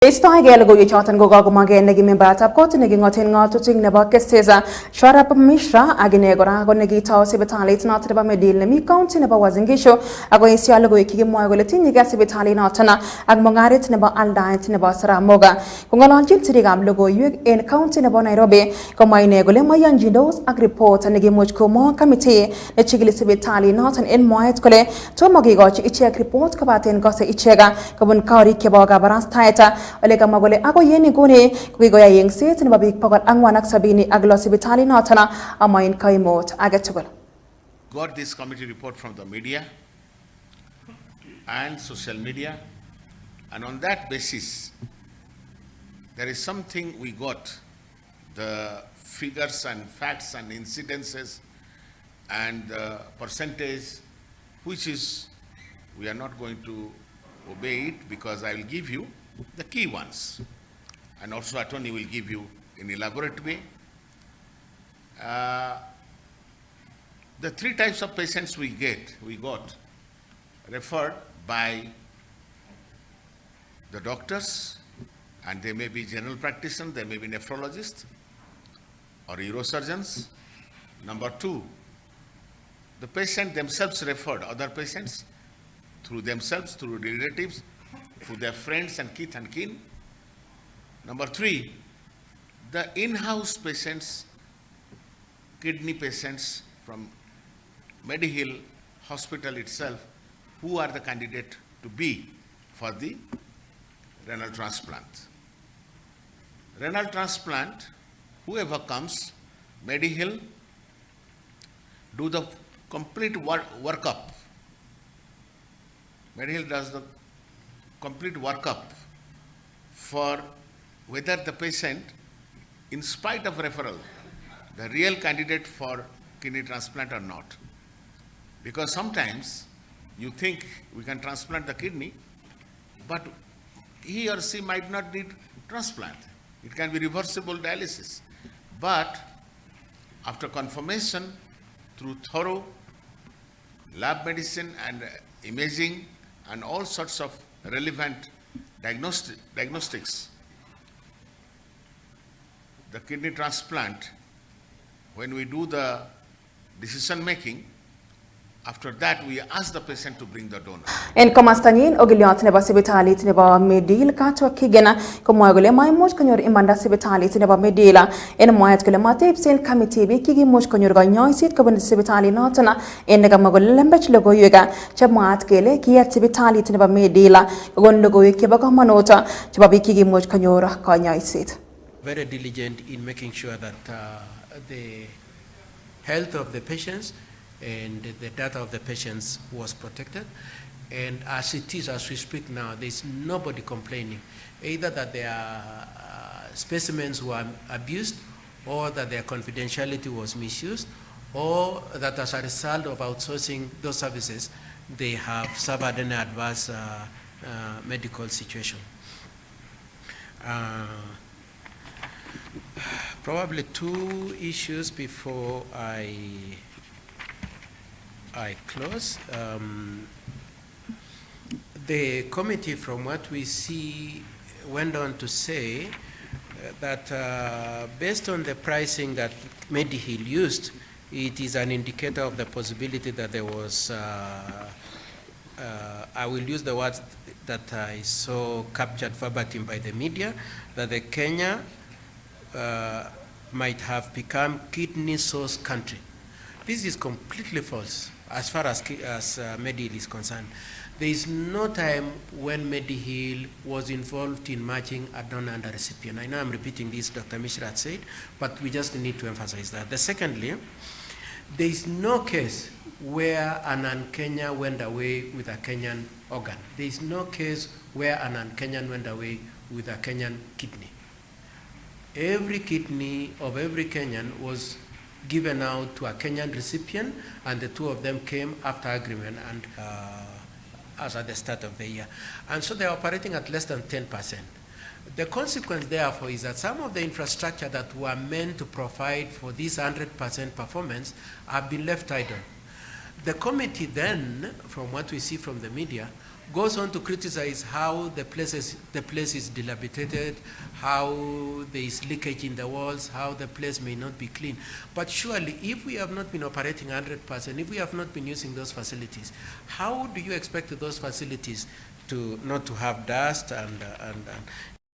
Istoi go choton go gagumage negi members ab court negi ngotin ngatuting nebo kesteza Swarup Mishra agine gora go negi taw sibitali not nebo Medil nemi county nebo Uasin Gishu ago isialo go ikigimwa go letin ga sibitali notana ag mongarit nebo Aldait nebo Saramoga kungolonjin tirigam logo yug in county nebo Nairobi ko maine go le mayanjindos ag report negi mujko mo committee ne chigili sibitali notan in moet kole to mogi go ichek report ko baten go se ichega ko bun kawri ke boga baras taita Olega magole ako yeni gune kuigoya yengset ni babik pagal angwanak sabini aglo sibitali notana amain kaimot agatugol. Got this committee report from the media and social media, and on that basis there is something we got, the figures and facts and incidences and the percentage, which is we are not going to obey it because I will give you the key ones, and also attorney will give you in elaborate way. The three types of patients we got referred by the doctors, and they may be general practitioners, they may be nephrologists or neurosurgeons. Number two, the patient themselves referred other patients through themselves, through relatives, through their friends and kith and kin. Number three, the in-house patients, kidney patients from Mediheal'S hospital itself, who are the candidate to be for the renal transplant. Renal transplant, whoever comes, Mediheal'S do the complete workup. Mediheal'S does the complete workup for whether the patient, in spite of referral, the real candidate for kidney transplant or not. Because sometimes you think we can transplant the kidney, but he or she might not need transplant. It can be reversible dialysis. But after confirmation through thorough lab medicine and imaging and all sorts of relevant diagnostics, the kidney transplant, when we do the decision making, after that we ask the patient to bring the donor. En komastangin ogiliot nebo sibitali nebo Medil kato kigena komwagole mai moj konyor imanda sibitali nebo Medila en moyat kole matep sen committee bi kigi moj konyor ga nyoisit ko ben sibitali notana en daga magole lembech logo yuga chamwat kele kiyat sibitali nebo Medila gon logo yake ba manota chaba bi kigi moj konyor ka nyoisit. Very diligent in making sure that the health of the patients and the data of the patients was protected. And as it is, as we speak now, there's nobody complaining, either that their specimens were abused, or that their confidentiality was misused, or that as a result of outsourcing those services, they have suffered an adverse medical situation. Probably two issues before I close. The committee, from what we see, went on to say that based on the pricing that Mediheal'S used, it is an indicator of the possibility that there was, I will use the words that I saw captured verbatim by the media, that the Kenya might have become kidney source country. This is completely false as far as Mediheal'S is concerned. There is no time when Mediheal'S was involved in matching a donor and a recipient. I know I'm repeating this, Dr. Mishra had said, but we just need to emphasize that. Secondly, there is no case where an un-Kenyan went away with a Kenyan organ. There is no case where an un-Kenyan went away with a Kenyan kidney. Every kidney of every Kenyan was given out to a Kenyan recipient, and the two of them came after agreement and as at the start of the year. And so they're operating at less than 10%. The consequence, therefore, is that some of the infrastructure that were meant to provide for this 100% performance have been left idle. The committee then, from what we see from the media, goes on to criticize how the place is dilapidated, how there is leakage in the walls, how the place may not be clean. But surely, if we have not been operating 100%, if we have not been using those facilities, how do you expect those facilities to not to have dust and